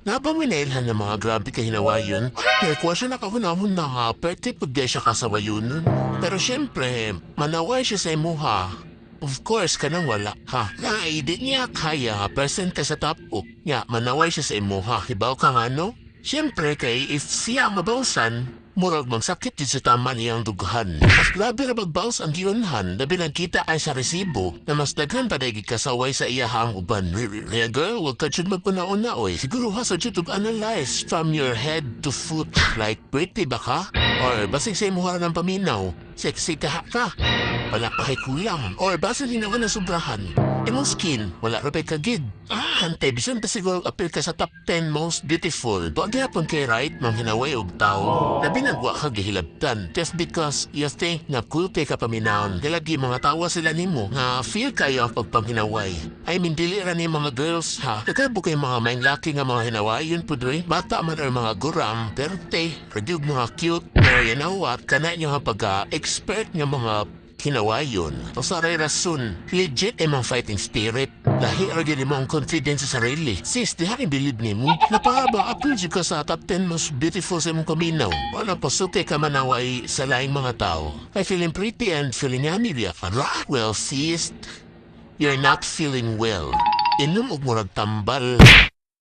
Napaminailhan ng mga grabe ka hinawayon. Kaya siya nakakunahon na nga, pwede pagday siya kasawayon. Pero syempre, manaway siya sa imuha. Of course, kanang wala ha. Na di niya kaya, present ka sa top up. Nga, manaway siya sa imuha. Hibaw ka nga no? Syempre kay if siya mabawsan, murag magsakit din sa tama niyang dughan. Mas labi na magbaws ang giyunhan, labi nagkita ay sa resibo na mas daghan pa dahil kasaway sa iyahang uban. Kaya girl, huwag ka dyan magpanauna oy. Siguro ha sa dyan analyze from your head to foot. Like, pretty ba ka? Or basig sa imuha ng paminaw, sexy ka ka? Wala pa kay kulang. Or basa din naman na sobrahan. Imong skin, wala rin kagid. Hantay, bisan pa siguro appeal ka sa top 10 most beautiful. Huwag yapon kay right, mang hinaway og tao. Labi nagwa ka gihilabtan. Just because you think na cool kay ka paminahon. Galagi mga tawa sila nimo nga feel kayo ang pagpanghinaway. I mean, dili ra ni mga girls ha. Nagkabo kay mga maing laki nga mga hinawayon po doy. Bata man or mga gurang, pero te, redyog mga cute. Pero you know what, kana nyo nga pagka-expert nga mga hinawayon. O sa ray rason, legit ay mga fighting spirit. Lahi ar gini mo ang confidence sa sarili. Sis, di haring bilib ni mo. Napahaba, appeal ka sa top 10 most beautiful sa imong kaminaw. Wala pasuke ka manaway sa laing mga tao. I feeling pretty and feeling yummy diya ka. Well, sis, you're not feeling well. Inom og murag tambal.